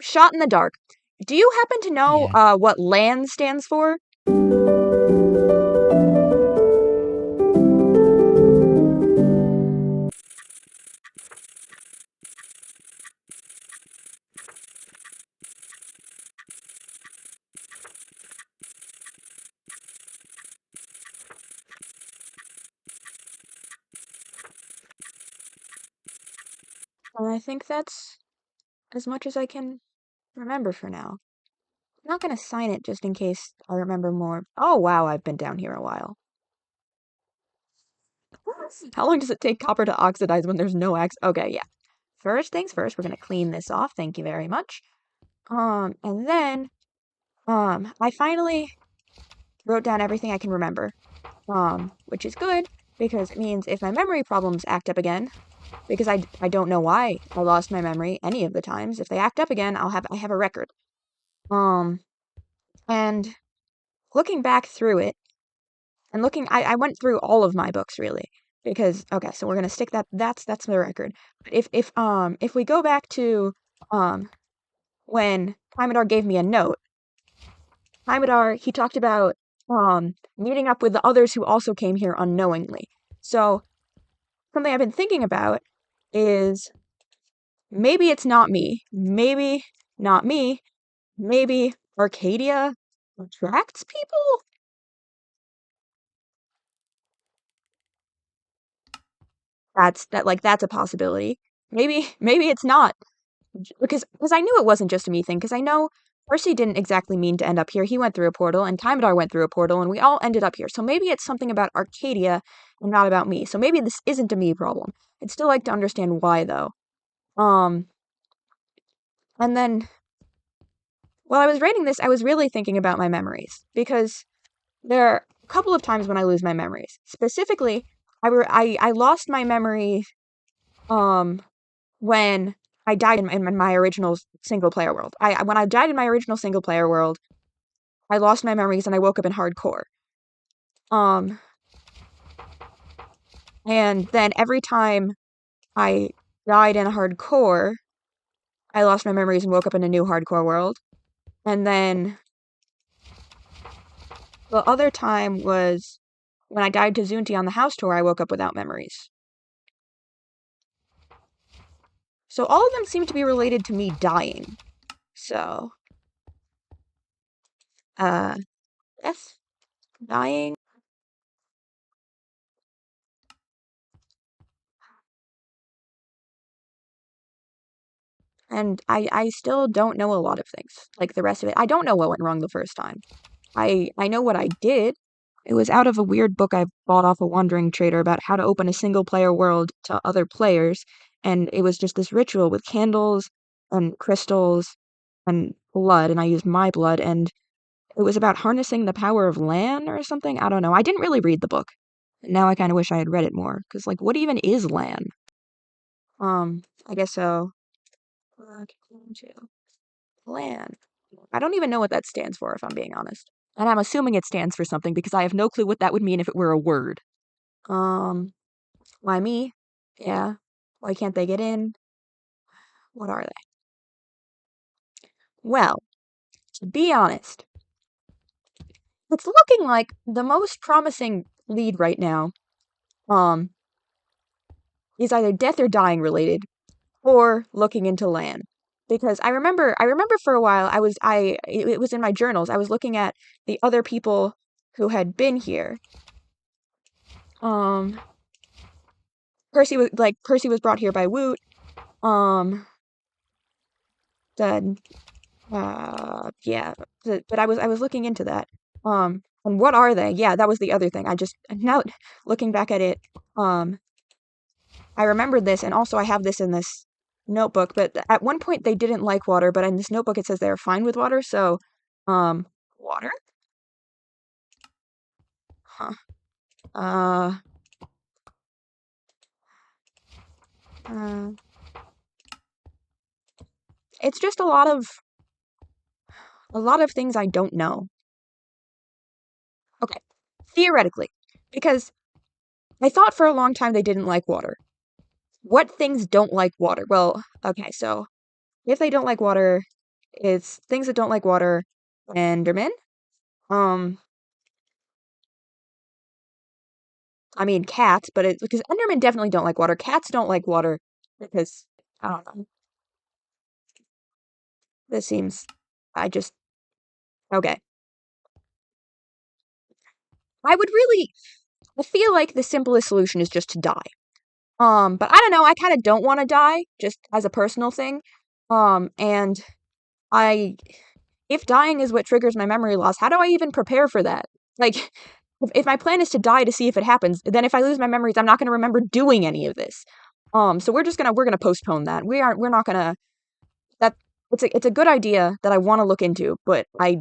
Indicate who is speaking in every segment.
Speaker 1: Shot in the dark. Do you happen to know
Speaker 2: Yeah.
Speaker 1: what LAN stands for? And I think that's as much as I can remember for now. I'm not gonna sign it just in case I remember more. Oh wow, I've been down here a while. How long does it take copper to oxidize when there's no Okay, yeah. First things first, we're gonna clean this off. Thank you very much. And then, I finally wrote down everything I can remember. Which is good because it means if my memory problems act up again, because I don't know why I lost my memory any of the times, if they act up again, I have a record. Um, and looking back through it, and I went through all of my books really, because okay, so we're gonna stick that's the record. But if we go back to um when Timodar gave me a note, Timodar he talked about meeting up with the others who also came here unknowingly. So something I've been thinking about is maybe it's not me. Maybe not me. Maybe Arcadia attracts people? That's a possibility. Maybe it's not. Because I knew it wasn't just a me thing, because I know Percy didn't exactly mean to end up here. He went through a portal, and Timodar went through a portal, and we all ended up here. So maybe it's something about Arcadia and not about me. So maybe this isn't a me problem. I'd still like to understand why though. Um, and then while I was writing this, I was really thinking about my memories because there are a couple of times when I lose my memories. Specifically, I lost my memory um when I died in my original single player world. When I died in my original single player world, I lost my memories and I woke up in hardcore. Um and then every time I died in a hardcore, I lost my memories and woke up in a new hardcore world. And then the other time was when I died to Zunti on the house tour, I woke up without memories. So all of them seem to be related to me dying. So, uh, death, dying, and I still don't know a lot of things. Like the rest of it, I don't know what went wrong the first time. I know what I did. It was out of a weird book I bought off a wandering trader about how to open a single player world to other players, and it was just this ritual with candles and crystals and blood, and I used my blood, and it was about harnessing the power of Lan or something. I don't know. I didn't really read the book. Now I kind of wish I had read it more, because like, what even is Lan? I guess so. Lan. I don't even know what that stands for, if I'm being honest. And I'm assuming it stands for something because I have no clue what that would mean if it were a word. Um, why me? Yeah. Why can't they get in? What are they? Well, to be honest, it's looking like the most promising lead right now, um, is either death or dying related, or looking into Lan. Because I remember for a while it was in my journals. I was looking at the other people who had been here. Um, Percy was brought here by Woot. Um, then yeah, but I was looking into that. And what are they? Yeah, that was the other thing. I just now looking back at it, um, I remembered this, and also I have this in this notebook. But at one point they didn't like water, but in this notebook it says they are fine with water. So, water? Huh. Uh, uh, it's just a lot of things I don't know. Okay, theoretically, because I thought for a long time they didn't like water. What things don't like water? Well, okay, so If they don't like water, it's things that don't like water. Enderman. Um, I mean cats, but it's because Endermen definitely don't like water. Cats don't like water because I don't know. This seems. I just okay. I would really. I feel like the simplest solution is just to die. But I don't know. I kind of don't want to die, just as a personal thing. And I, if dying is what triggers my memory loss, how do I even prepare for that? Like, if my plan is to die to see if it happens, then if I lose my memories, I'm not going to remember doing any of this. So we're gonna postpone that. We're not gonna. That it's a good idea that I want to look into, but I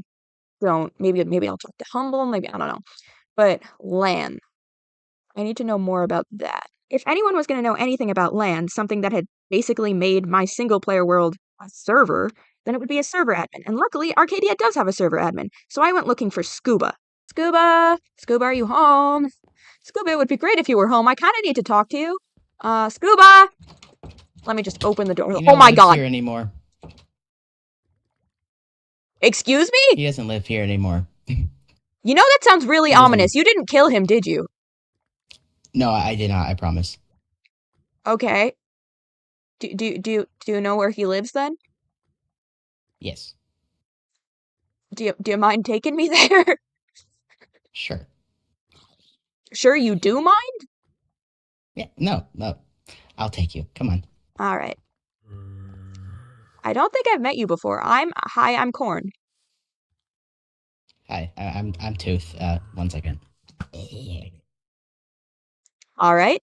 Speaker 1: don't. Maybe I'll talk to Humble. Maybe I don't know. But LAN. I need to know more about that. If anyone was going to know anything about LAN, something that had basically made my single player world a server, then it would be a server admin. And luckily, Arcadia does have a server admin. So I went looking for Scuba. Scuba! Scuba, are you home? Scuba, it would be great if you were home. I kind of need to talk to you. Scuba! Let me just open the door.
Speaker 2: He
Speaker 1: Oh
Speaker 2: don't
Speaker 1: my
Speaker 2: lives
Speaker 1: god.
Speaker 2: here anymore.
Speaker 1: Excuse me?
Speaker 2: He doesn't live here anymore.
Speaker 1: You know that sounds really
Speaker 2: He doesn't.
Speaker 1: ominous. You didn't kill him, did you?
Speaker 2: No, I did not. I promise.
Speaker 1: Okay. Do you know where he lives then?
Speaker 2: Yes.
Speaker 1: Do you mind taking me there?
Speaker 2: Sure.
Speaker 1: Sure you do mind?
Speaker 2: Yeah. No. No. I'll take you. Come on.
Speaker 1: All right. I don't think I've met you before. I'm Corn.
Speaker 2: Hi. I'm Tooth. 1 second.
Speaker 1: All right.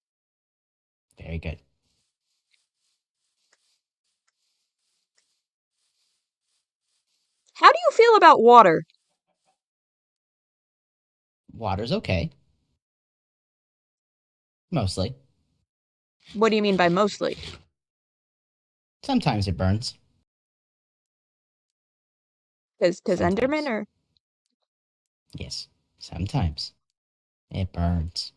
Speaker 2: Very good.
Speaker 1: How do you feel about water?
Speaker 2: Water's okay. Mostly.
Speaker 1: What do you mean by mostly?
Speaker 2: Sometimes it burns.
Speaker 1: Cause Enderman
Speaker 2: Sometimes.
Speaker 1: or
Speaker 2: Yes. Sometimes it burns.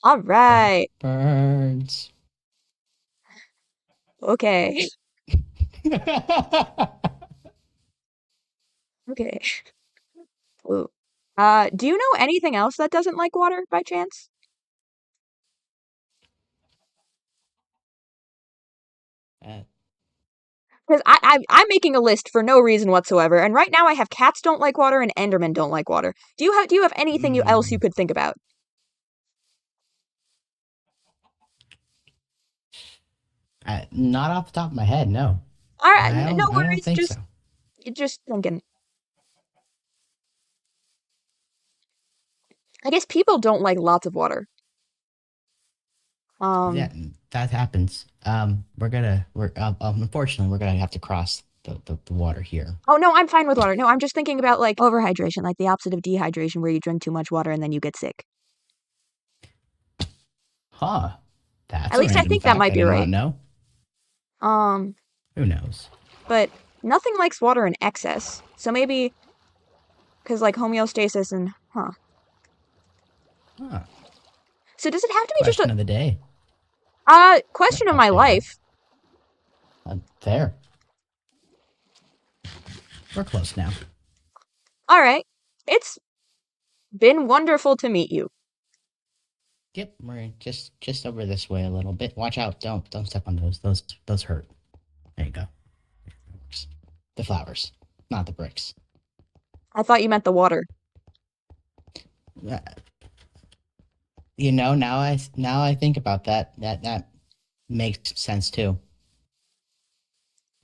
Speaker 1: all
Speaker 2: It
Speaker 1: right.
Speaker 2: burns.
Speaker 1: Okay. Okay. Ooh. Do you know anything else that doesn't like water by chance?
Speaker 2: uh,
Speaker 1: Because I'm making a list for no reason whatsoever, and right now I have cats don't like water and Endermen don't like water. Do you have anything else you
Speaker 2: mm,
Speaker 1: could think about?
Speaker 2: not off the top of my head. No.
Speaker 1: All right,
Speaker 2: I
Speaker 1: no
Speaker 2: don't. I don't
Speaker 1: worries.
Speaker 2: think so.
Speaker 1: Just thinking. I guess people don't like lots of water.
Speaker 2: Yeah, that happens. Unfortunately, we're gonna have to cross the water here.
Speaker 1: Oh no, I'm fine with water. No, I'm just thinking about like overhydration, like the opposite of dehydration, where you drink too much water and then you get sick.
Speaker 2: Huh. That's
Speaker 1: At
Speaker 2: a
Speaker 1: least I
Speaker 2: random
Speaker 1: think that
Speaker 2: fact
Speaker 1: might
Speaker 2: I
Speaker 1: be
Speaker 2: did not
Speaker 1: right.
Speaker 2: know.
Speaker 1: Um,
Speaker 2: Who knows?
Speaker 1: but nothing likes water in excess. So maybe because like homeostasis and
Speaker 2: Huh.
Speaker 1: So does it have to be just
Speaker 2: Question of the day.
Speaker 1: a question of
Speaker 2: Oh,
Speaker 1: my
Speaker 2: there you go.
Speaker 1: life?
Speaker 2: There. We're close now.
Speaker 1: All right, it's been wonderful to meet you.
Speaker 2: Yep, we're just over this way a little bit. Watch out! Don't step on those. Those hurt. There you go. The flowers, not the bricks.
Speaker 1: I thought you meant the water.
Speaker 2: Uh, now I think about that. That makes sense too.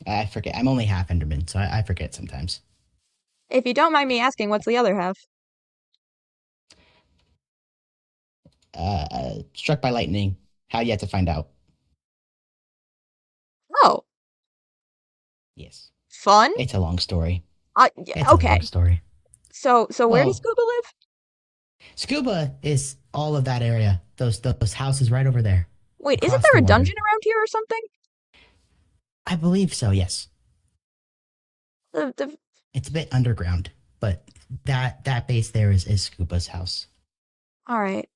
Speaker 2: I forget. I'm only half Enderman, so I forget sometimes.
Speaker 1: If you don't mind me asking, what's the other half?
Speaker 2: Struck by lightning. How yet to find out.
Speaker 1: Oh,
Speaker 2: Yes,
Speaker 1: fun.
Speaker 2: it's a long story.
Speaker 1: Yeah,
Speaker 2: It's a
Speaker 1: okay.
Speaker 2: long story.
Speaker 1: So where does
Speaker 2: Well,
Speaker 1: Scuba live?
Speaker 2: Scuba is all of that area. Those houses right over there,
Speaker 1: Wait, isn't
Speaker 2: across
Speaker 1: there
Speaker 2: the
Speaker 1: a
Speaker 2: water.
Speaker 1: dungeon around here or something?
Speaker 2: I believe so. Yes,
Speaker 1: The
Speaker 2: it's a bit underground, but that base there is Scuba's house.
Speaker 1: All right.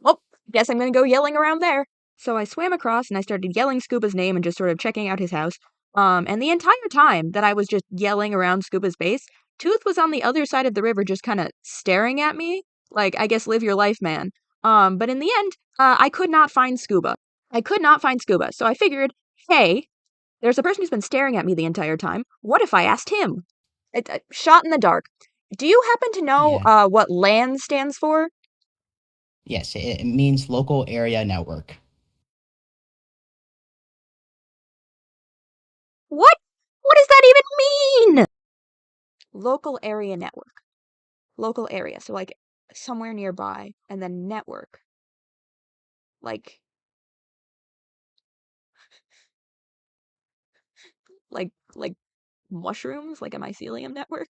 Speaker 1: Well, guess I'm gonna go yelling around there. So I swam across and I started yelling Scuba's name and just sort of checking out his house. And the entire time that I was just yelling around Scuba's base, Tooth was on the other side of the river just kind of staring at me. Like, I guess live your life, man. But in the end, I could not find Scuba. I could not find Scuba. So I figured, hey, there's a person who's been staring at me the entire time. What if I asked him? Shot in the dark. Do you happen to know
Speaker 2: Yeah.
Speaker 1: what LAN stands for?
Speaker 2: Yes, it means local area network.
Speaker 1: What? What does that even mean? Local area network. Local area. So like somewhere nearby and then network. Like like mushrooms, like a mycelium network.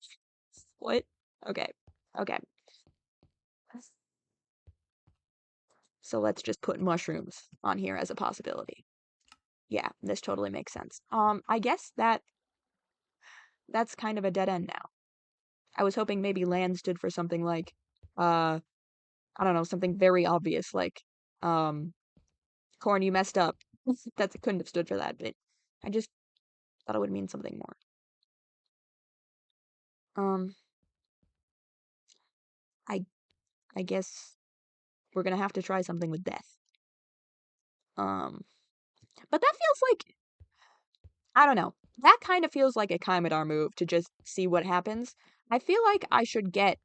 Speaker 1: What? Okay. Okay. So let's just put mushrooms on here as a possibility. Yeah, this totally makes sense. I guess that's kind of a dead end now. I was hoping maybe land stood for something like uh I don't know, something very obvious like um corn, you messed up. That couldn't have stood for that, but I just thought it would mean something more. Um I I guess we're gonna have to try something with death. Um but that feels like I don't know. That kind of feels like a Kaimidar move to just see what happens. I feel like I should get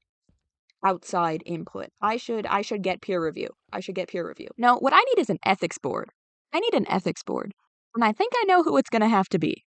Speaker 1: outside input. I should get peer review. I should get peer review. No, what I need is an ethics board. I need an ethics board. And I think I know who it's going to have to be.